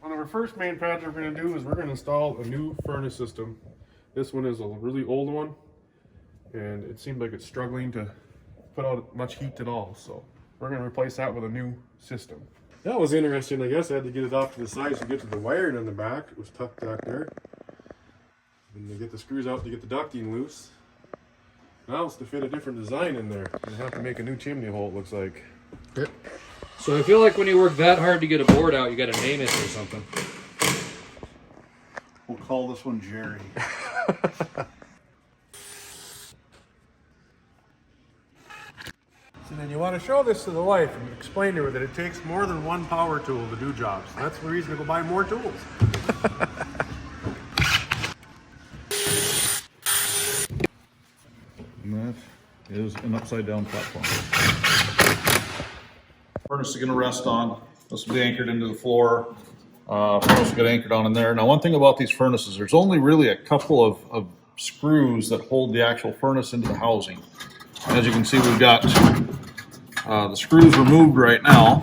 One of our first main projects we're going to do is we're going to install a new furnace system. This one is a really old one, and it seemed like it's struggling to put out much heat at all. So we're going to replace that with a new system. That was interesting. I guess I had to get it off to the side to get to the wiring in the back. It was tucked back there. And to get the screws out to get the ducting loose. Now it's to fit a different design in there. I have to make a new chimney hole, it looks like. Yep. So I feel like when you work that hard to get a board out, you got to name it or something. We'll call this one Jerry. So then you want to show this to the wife and explain to her that it takes more than one power tool to do jobs. That's the reason to go buy more tools. And that is an upside down platform. Furnace is going to rest on. This will be anchored into the floor. Furnace will get anchored on in there. Now, one thing about these furnaces, there's only really a couple of screws that hold the actual furnace into the housing. As you can see, we've got the screws removed right now.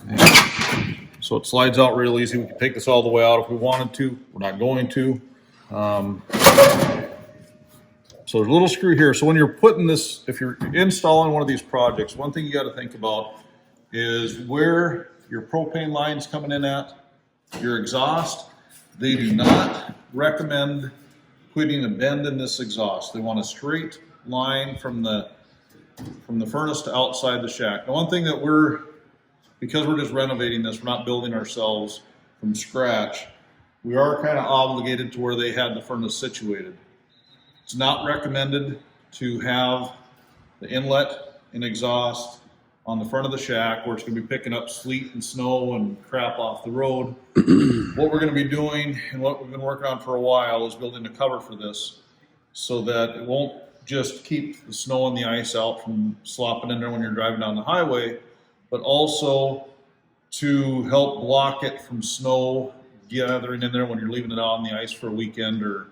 And so it slides out real easy. We can take this all the way out if we wanted to. We're not going to. So there's a little screw here. So when you're putting this, if you're installing one of these projects, one thing you got to think about is where your propane line's coming in at, your exhaust. They do not recommend putting a bend in this exhaust. They want a straight line from the furnace to outside the shack. The one thing that because we're just renovating this, we're not building ourselves from scratch, we are kind of obligated to where they had the furnace situated. It's not recommended to have the inlet and exhaust on the front of the shack where it's going to be picking up sleet and snow and crap off the road. What we're going to be doing and what we've been working on for a while is building a cover for this so that it won't just keep the snow and the ice out from slopping in there when you're driving down the highway, but also to help block it from snow gathering in there when you're leaving it out on the ice for a weekend or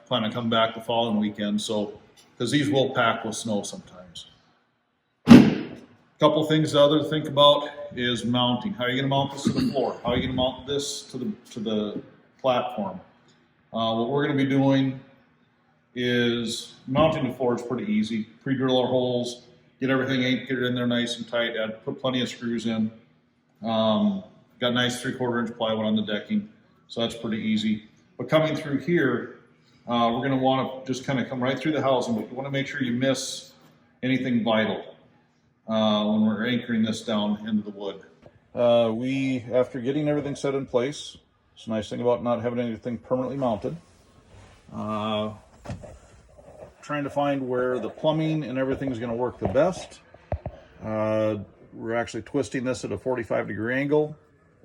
plan to come back the following weekend. So, because these will pack with snow sometimes. Couple things to think about is mounting. How are you going to mount this to the floor? How are you going to mount this to the platform? What we're going to be doing is mounting the floor is pretty easy. Pre-drill our holes, get everything anchored in there nice and tight. Put plenty of screws in. Got nice 3/4 inch plywood on the decking, so that's pretty easy. But coming through here, we're going to want to just kind of come right through the housing, but you want to make sure you miss anything vital when we're anchoring this down into the wood. After getting everything set in place, it's a nice thing about not having anything permanently mounted. Trying to find where the plumbing and everything is going to work the best. We're actually twisting this at a 45-degree angle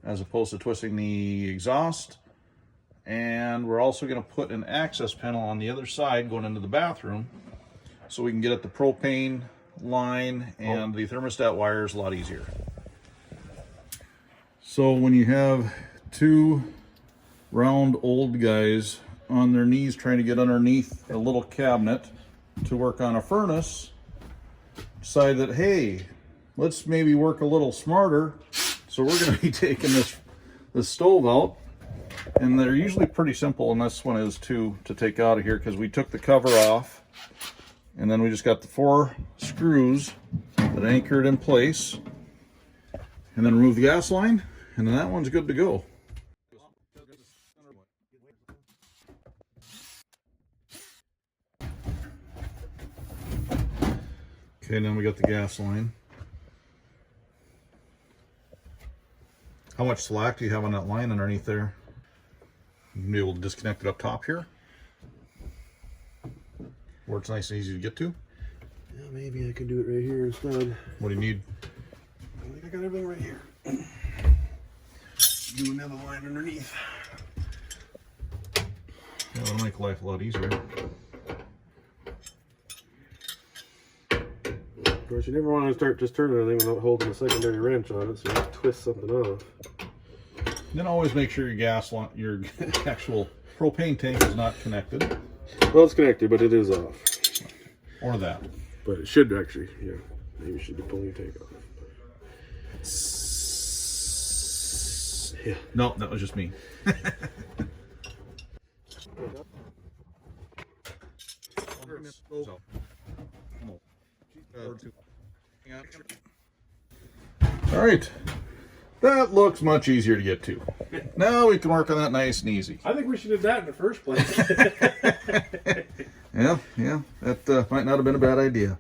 as opposed to twisting the exhaust. And we're also going to put an access panel on the other side going into the bathroom so we can get at the propane line and the thermostat wires a lot easier. So when you have two round old guys on their knees trying to get underneath a little cabinet to work on a furnace, decide that, hey, let's maybe work a little smarter. So we're going to be taking this stove out, and they're usually pretty simple, and this one is too, to take out of here, because we took the cover off and then we just got the 4 screws that anchor it in place, and then remove the gas line, and then that one's good to go. Okay, then we got the gas line. How much slack do you have on that line underneath there? You'll be able to disconnect it up top here, where it's nice and easy to get to. Yeah, maybe I can do it right here instead. What do you need? I think I got everything right here. Do another line underneath. Yeah, that'll make life a lot easier. Of course, you never want to start just turning anything without holding a secondary wrench on it, so you twist something off. Then always make sure your gas line, your actual propane tank is not connected. Well, it's connected, but it is off. Or that. But it should actually, yeah. Maybe you should be pulling your tank off. Yeah. No, that was just me. All right, that looks much easier to get to. Now we can work on that nice and easy. I think we should have that in the first place. Yeah, that might not have been a bad idea.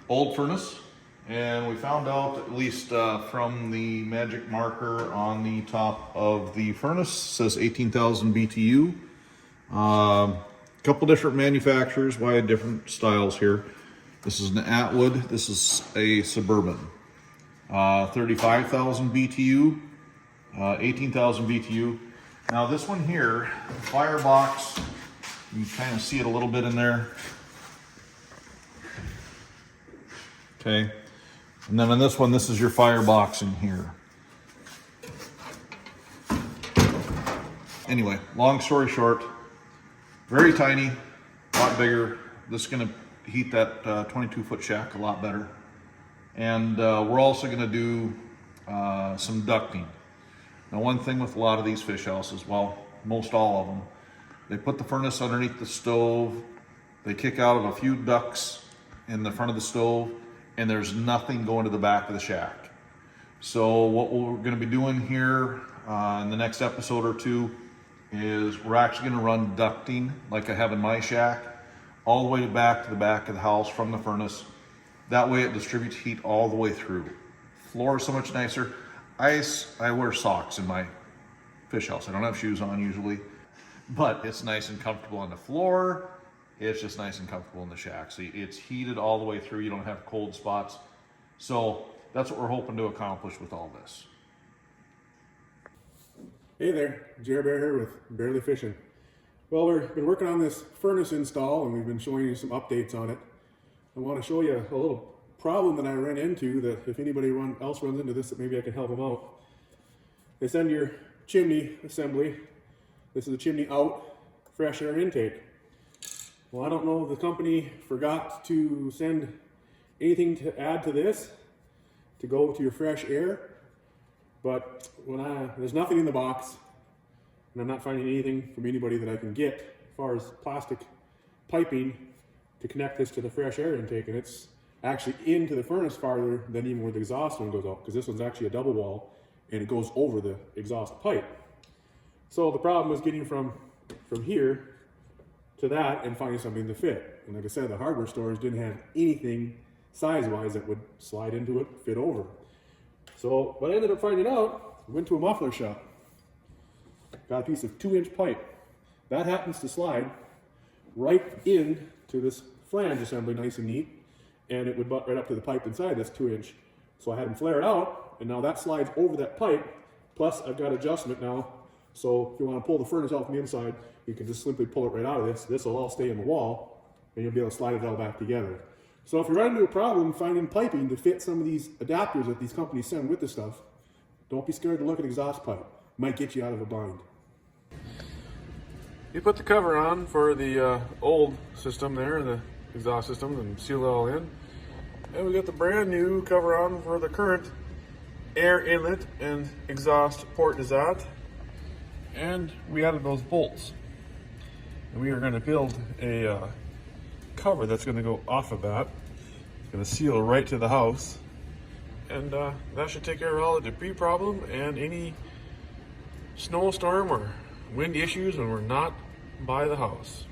Old furnace, and we found out, at least from the magic marker on the top of the furnace, says 18,000 BTU. Couple different manufacturers, why different styles here. This is an Atwood, this is a Suburban. 35,000 BTU, 18,000 BTU. Now this one here, the firebox, you can kind of see it a little bit in there. Okay, and then on this one, this is your firebox in here. Anyway, long story short, very tiny, a lot bigger. This is gonna heat that 22-foot shack a lot better. And we're also gonna do some ducting. Now, one thing with a lot of these fish houses, well, most all of them, they put the furnace underneath the stove, they kick out of a few ducts in the front of the stove, and there's nothing going to the back of the shack. So what we're gonna be doing here in the next episode or two is we're actually gonna run ducting like I have in my shack, all the way back to the back of the house from the furnace. That way it distributes heat all the way through. Floor is so much nicer. I wear socks in my fish house. I don't have shoes on usually, but it's nice and comfortable on the floor. It's just nice and comfortable in the shack. So it's heated all the way through. You don't have cold spots. So that's what we're hoping to accomplish with all this. Hey there, Jer Bear here with Barely Fishing. Well, we've been working on this furnace install and we've been showing you some updates on it. I want to show you a little problem that I ran into, that if anybody else runs into this, that maybe I can help them out. They send your chimney assembly. This is a chimney out, fresh air intake. Well, I don't know if the company forgot to send anything to add to this to go to your fresh air, but there's nothing in the box, and I'm not finding anything from anybody that I can get as far as plastic piping to connect this to the fresh air intake, and it's actually into the furnace farther than even where the exhaust one goes out, because this one's actually a double wall and it goes over the exhaust pipe. So the problem was getting from here to that and finding something to fit. And like I said, the hardware stores didn't have anything size-wise that would slide into it, fit over. So what I ended up finding out, went to a muffler shop, got a piece of 2-inch pipe. That happens to slide right in to this flange assembly, nice and neat, and it would butt right up to the pipe inside this 2-inch. So I had them flare it out, and now that slides over that pipe, plus I've got adjustment now, so if you want to pull the furnace out from the inside, you can just simply pull it right out of this. This will all stay in the wall, and you'll be able to slide it all back together. So if you run into a problem finding piping to fit some of these adapters that these companies send with this stuff, don't be scared to look at exhaust pipe. Might get you out of a bind. You put the cover on for the old system there, the exhaust system, and seal it all in. And we got the brand new cover on for the current air inlet and exhaust port is that. And we added those bolts. And we are going to build a cover that's going to go off of that. It's going to seal right to the house. And that should take care of all the debris problem and any snowstorm or wind issues when we're not by the house.